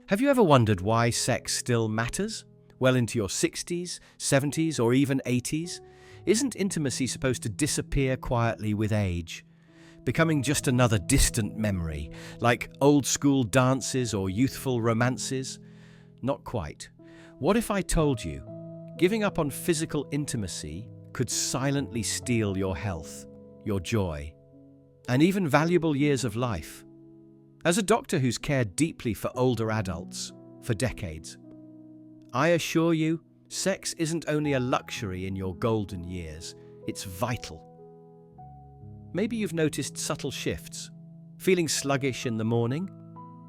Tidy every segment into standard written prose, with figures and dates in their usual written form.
Have you ever wondered why sex still matters? Well into your 60s, 70s, or even 80s? Isn't intimacy supposed to disappear quietly with age, becoming just another distant memory, like old-school dances or youthful romances? Not quite. What if I told you, giving up on physical intimacy could silently steal your health, your joy, and even valuable years of life? As a doctor who's cared deeply for older adults for decades, I assure you, sex isn't only a luxury in your golden years, it's vital. Maybe you've noticed subtle shifts, feeling sluggish in the morning,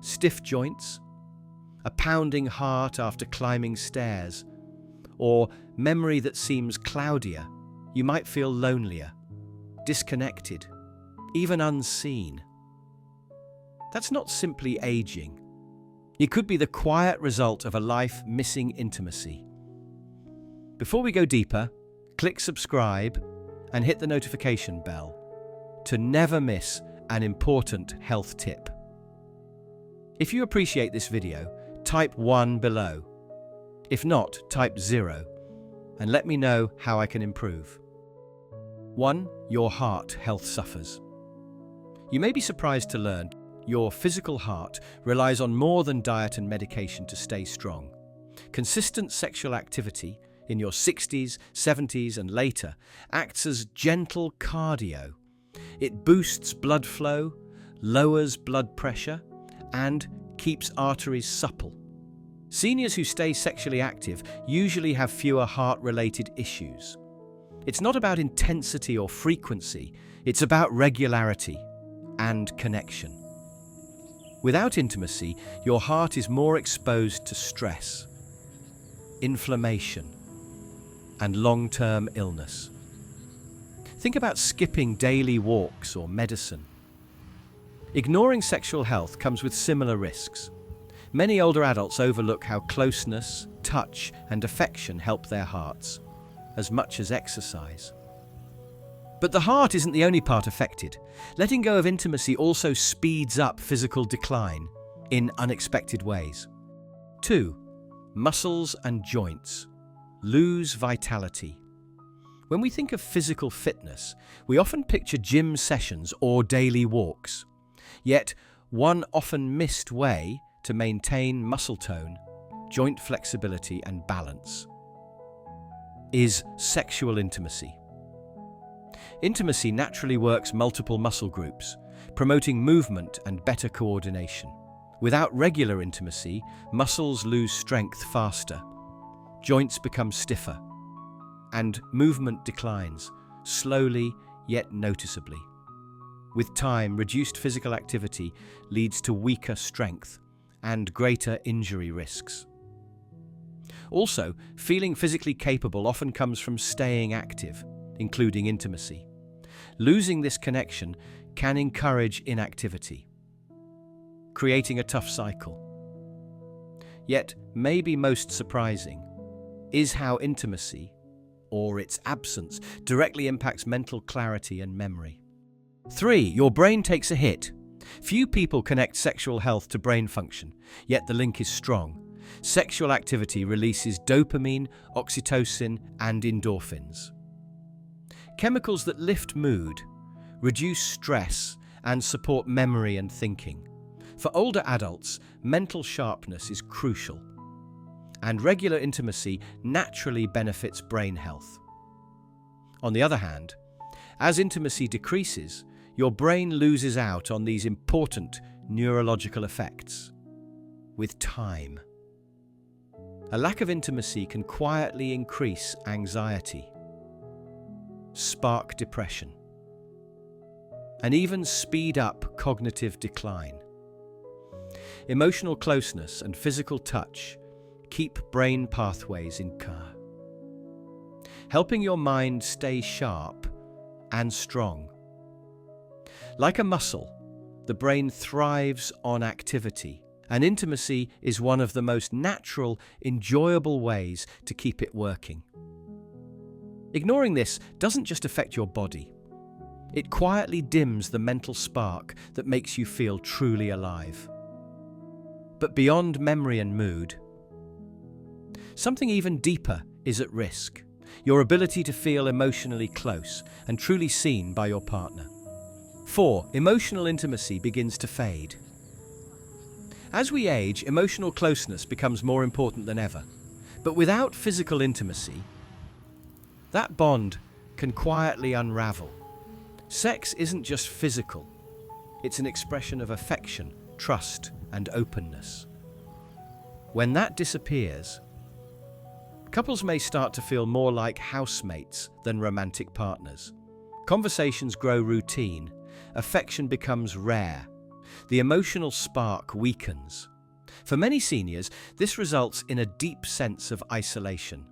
stiff joints, a pounding heart after climbing stairs, or memory that seems cloudier. You might feel lonelier, disconnected, even unseen. That's not simply aging. It could be the quiet result of a life missing intimacy. Before we go deeper, click subscribe and hit the notification bell to never miss an important health tip. If you appreciate this video, type 1 below. If not, type 0 and let me know how I can improve. 1. Your heart health suffers. You may be surprised to learn your physical heart relies on more than diet and medication to stay strong. Consistent sexual activity in your 60s, 70s, and later acts as gentle cardio. It boosts blood flow, lowers blood pressure, and keeps arteries supple. Seniors who stay sexually active usually have fewer heart-related issues. It's not about intensity or frequency, it's about regularity and connection. Without intimacy, your heart is more exposed to stress, inflammation, and long-term illness. Think about skipping daily walks or medicine. Ignoring sexual health comes with similar risks. Many older adults overlook how closeness, touch, and affection help their hearts, as much as exercise. But the heart isn't the only part affected. Letting go of intimacy also speeds up physical decline in unexpected ways. 2. Muscles and joints lose vitality. When we think of physical fitness, we often picture gym sessions or daily walks. Yet, one often missed way to maintain muscle tone, joint flexibility, and balance is sexual intimacy. Intimacy naturally works multiple muscle groups, promoting movement and better coordination. Without regular intimacy, muscles lose strength faster, joints become stiffer, and movement declines, slowly yet noticeably. With time, reduced physical activity leads to weaker strength and greater injury risks. Also, feeling physically capable often comes from staying active, including intimacy. Losing this connection can encourage inactivity, creating a tough cycle. Yet, maybe most surprising is how intimacy, or its absence, directly impacts mental clarity and memory. 3. Your brain takes a hit. Few people connect sexual health to brain function, yet the link is strong. Sexual activity releases dopamine, oxytocin, and endorphins, chemicals that lift mood, reduce stress, and support memory and thinking. For older adults, mental sharpness is crucial, and regular intimacy naturally benefits brain health. On the other hand, as intimacy decreases, your brain loses out on these important neurological effects. With time, a lack of intimacy can quietly increase anxiety, spark depression, and even speed up cognitive decline. Emotional closeness and physical touch keep brain pathways in check, helping your mind stay sharp and strong. Like a muscle, the brain thrives on activity, and intimacy is one of the most natural, enjoyable ways to keep it working. Ignoring this doesn't just affect your body. It quietly dims the mental spark that makes you feel truly alive. but beyond memory and mood, something even deeper is at risk: your ability to feel emotionally close and truly seen by your partner. 4. Emotional intimacy begins to fade. As we age, emotional closeness becomes more important than ever. But without physical intimacy, that bond can quietly unravel. Sex isn't just physical, it's an expression of affection, trust, and openness. When that disappears, couples may start to feel more like housemates than romantic partners. Conversations grow routine, affection becomes rare, the emotional spark weakens. For many seniors, this results in a deep sense of isolation,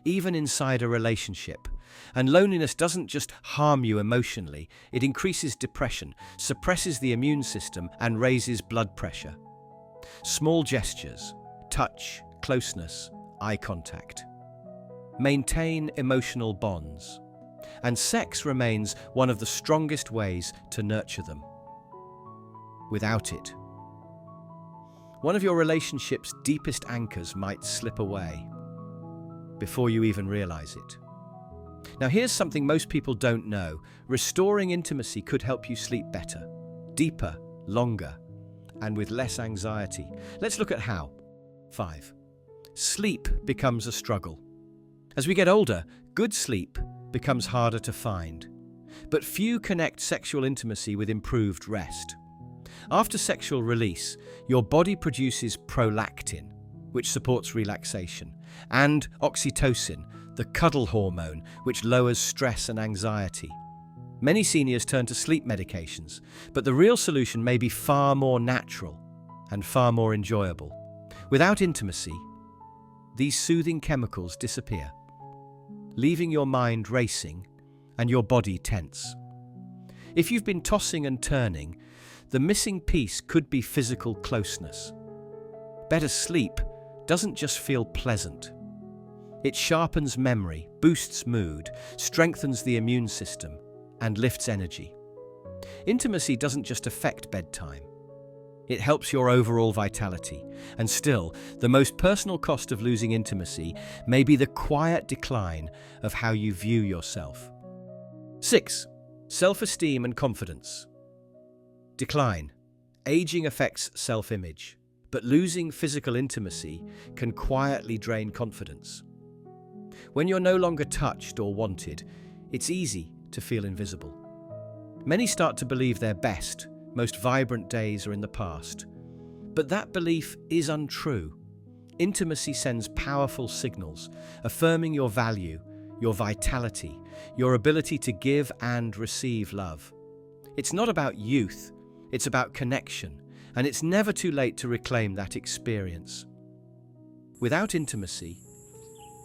even inside a relationship. And loneliness doesn't just harm you emotionally, it increases depression, suppresses the immune system, and raises blood pressure. Small gestures, touch, closeness, eye contact maintain emotional bonds, and sex remains one of the strongest ways to nurture them. Without it, one of your relationship's deepest anchors might slip away before you even realize it. Now, here's something most people don't know. Restoring intimacy could help you sleep better, deeper, longer, and with less anxiety. Let's look at how. 5. Sleep becomes a struggle. As we get older, good sleep becomes harder to find. But few connect sexual intimacy with improved rest. After sexual release, your body produces prolactin, which supports relaxation, and oxytocin, the cuddle hormone, which lowers stress and anxiety. Many seniors turn to sleep medications, but the real solution may be far more natural and far more enjoyable. Without intimacy, these soothing chemicals disappear, leaving your mind racing and your body tense. If you've been tossing and turning, the missing piece could be physical closeness. Better sleep doesn't just feel pleasant. It sharpens memory, boosts mood, strengthens the immune system, and lifts energy. Intimacy doesn't just affect bedtime. It helps your overall vitality. And still, the most personal cost of losing intimacy may be the quiet decline of how you view yourself. 6. Self-esteem and confidence decline. Aging affects self-image, but losing physical intimacy can quietly drain confidence. When you're no longer touched or wanted, it's easy to feel invisible. Many start to believe their best, most vibrant days are in the past. But that belief is untrue. Intimacy sends powerful signals, affirming your value, your vitality, your ability to give and receive love. It's not about youth, it's about connection, and it's never too late to reclaim that experience. Without intimacy,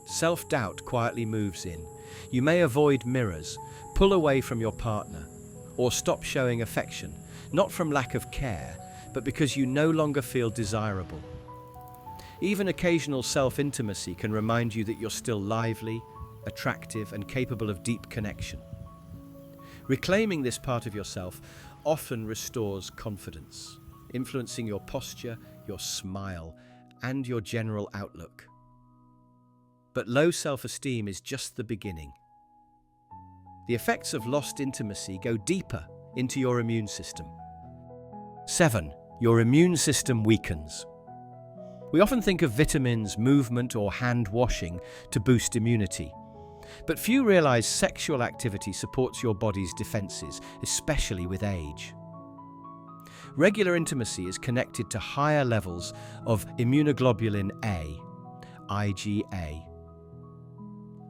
self-doubt quietly moves in. You may avoid mirrors, pull away from your partner, or stop showing affection, not from lack of care, but because you no longer feel desirable. Even occasional self-intimacy can remind you that you're still lively, attractive, and capable of deep connection. Reclaiming this part of yourself often restores confidence, influencing your posture, your smile, and your general outlook. But low self-esteem is just the beginning. The effects of lost intimacy go deeper into your immune system. 7. Your immune system weakens. We often think of vitamins, movement, or hand washing to boost immunity. But few realize sexual activity supports your body's defenses, especially with age. Regular intimacy is connected to higher levels of immunoglobulin A, IgA,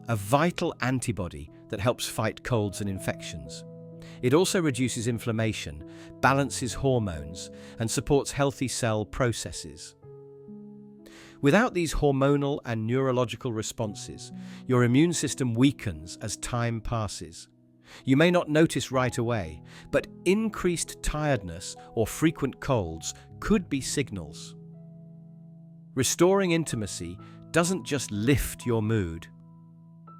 a vital antibody that helps fight colds and infections. It also reduces inflammation, balances hormones, and supports healthy cell processes. Without these hormonal and neurological responses, your immune system weakens as time passes. You may not notice right away, but increased tiredness or frequent colds could be signals. Restoring intimacy doesn't just lift your mood,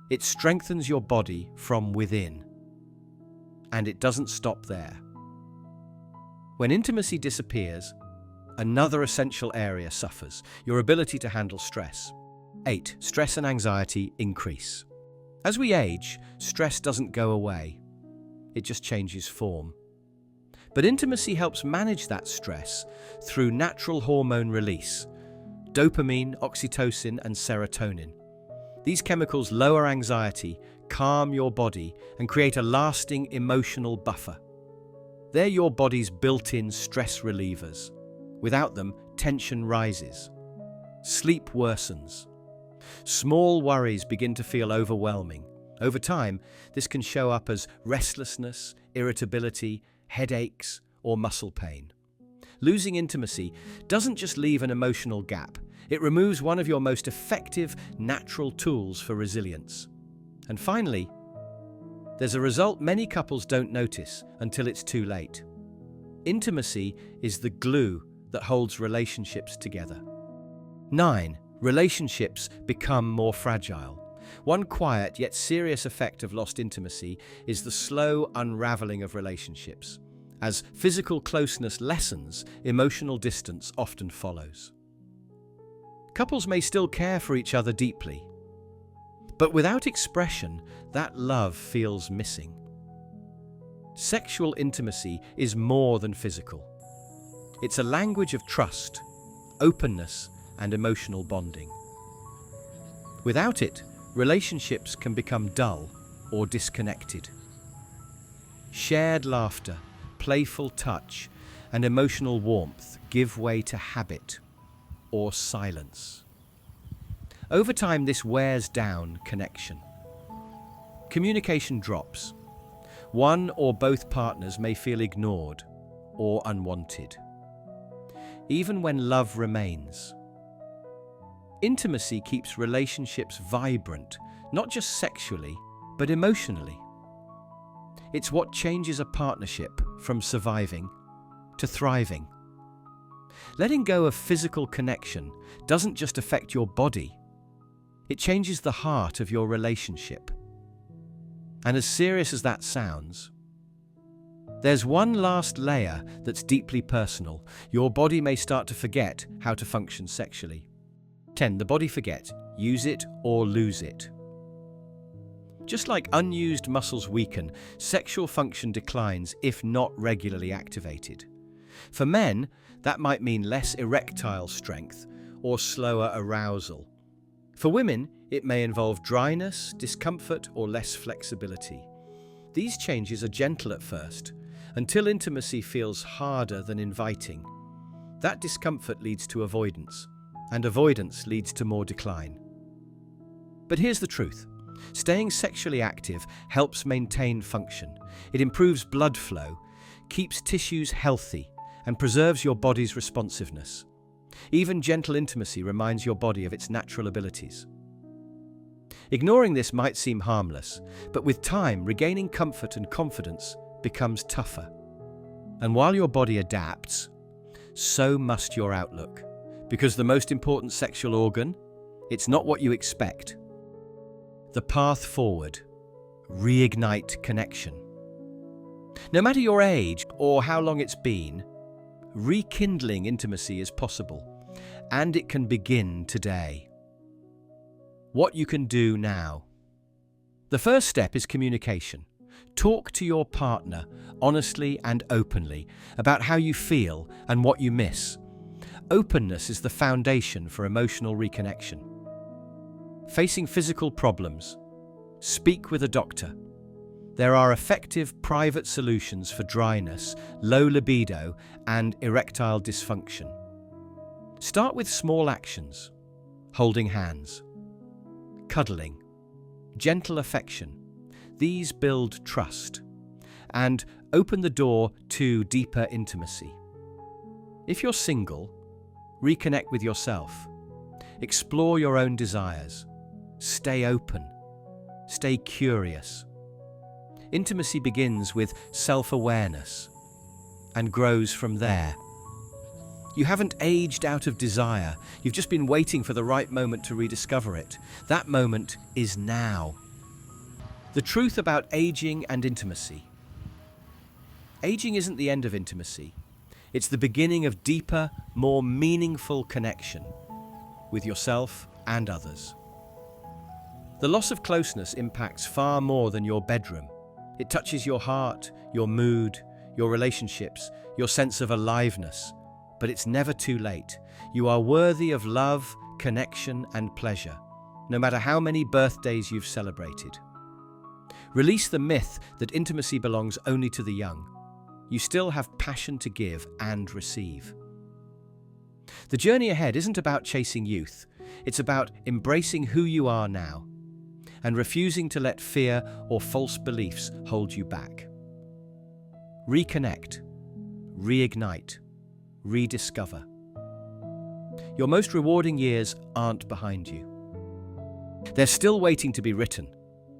it strengthens your body from within. And it doesn't stop there. When intimacy disappears, another essential area suffers: your ability to handle stress. 8. Stress and anxiety increase. As we age, stress doesn't go away. It just changes form. But intimacy helps manage that stress through natural hormone release: dopamine, oxytocin, and serotonin. These chemicals lower anxiety, calm your body, and create a lasting emotional buffer. They're your body's built-in stress relievers. Without them, tension rises. Sleep worsens. Small worries begin to feel overwhelming. Over time, this can show up as restlessness, irritability, headaches, or muscle pain. Losing intimacy doesn't just leave an emotional gap. It removes one of your most effective natural tools for resilience. And finally, there's a result many couples don't notice until it's too late. Intimacy is the glue that holds relationships together. 9. Relationships become more fragile. One quiet yet serious effect of lost intimacy is the slow unraveling of relationships. As physical closeness lessens, emotional distance often follows. Couples may still care for each other deeply, but without expression, that love feels missing. Sexual intimacy is more than physical. It's a language of trust, openness, and emotional bonding. Without it, relationships can become dull or disconnected. Shared laughter, playful touch, and emotional warmth give way to habit or silence. Over time, this wears down connection. Communication drops. One or both partners may feel ignored or unwanted, even when love remains. Intimacy keeps relationships vibrant, not just sexually, but emotionally. It's what changes a partnership from surviving to thriving. Letting go of physical connection doesn't just affect your body. It changes the heart of your relationship. And as serious as that sounds, there's one last layer that's deeply personal. Your body may start to forget how to function sexually. 10. The body forgets. Use it or lose it. Just like unused muscles weaken, sexual function declines if not regularly activated. For men, that might mean less erectile strength or slower arousal. For women, it may involve dryness, discomfort, or less flexibility. These changes are gentle at first, until intimacy feels harder than inviting. That discomfort leads to avoidance, and avoidance leads to more decline. But here's the truth. Staying sexually active helps maintain function. It improves blood flow, keeps tissues healthy, and preserves your body's responsiveness. Even gentle intimacy reminds your body of its natural abilities. Ignoring this might seem harmless, but with time, regaining comfort and confidence becomes tougher. And while your body adapts, so must your outlook. Because the most important sexual organ, it's not what you expect. The path forward. Reignite connection. No matter your age or how long it's been, rekindling intimacy is possible, and it can begin today. What you can do now. The first step is communication. Talk to your partner honestly and openly about how you feel and what you miss. Openness is the foundation for emotional reconnection. Facing physical problems. Speak with a doctor. There are effective private solutions for dryness, low libido, and erectile dysfunction. Start with small actions: holding hands, cuddling, gentle affection. These build trust and open the door to deeper intimacy. If you're single, reconnect with yourself. Explore your own desires. Stay open. Stay curious. Intimacy begins with self-awareness and grows from there. You haven't aged out of desire. You've just been waiting for the right moment to rediscover it. That moment is now. The truth about aging and intimacy. Aging isn't the end of intimacy. It's the beginning of deeper, more meaningful connection with yourself and others. The loss of closeness impacts far more than your bedroom. It touches your heart, your mood, your relationships, your sense of aliveness. But it's never too late. You are worthy of love, connection, and pleasure, no matter how many birthdays you've celebrated. Release the myth that intimacy belongs only to the young. You still have passion to give and receive. The journey ahead isn't about chasing youth. It's about embracing who you are now and refusing to let fear or false beliefs hold you back. Reconnect, reignite, rediscover. Your most rewarding years aren't behind you. They're still waiting to be written,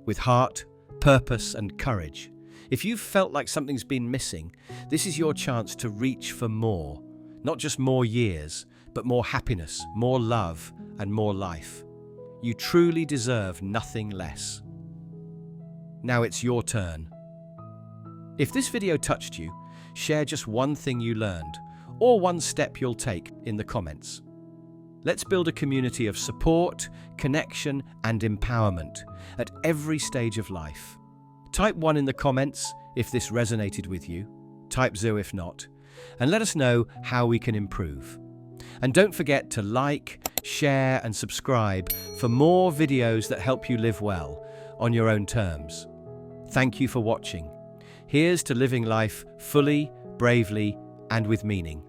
with heart, purpose, and courage. If you've felt like something's been missing, this is your chance to reach for more. Not just more years, but more happiness, more love, and more life. You truly deserve nothing less. Now it's your turn. If this video touched you, share just one thing you learned, or one step you'll take in the comments. Let's build a community of support, connection, and empowerment at every stage of life. Type 1 in the comments if this resonated with you, type 0 if not, and let us know how we can improve. And don't forget to like, share, and subscribe for more videos that help you live well on your own terms. Thank you for watching. Here's to living life fully, bravely, and with meaning.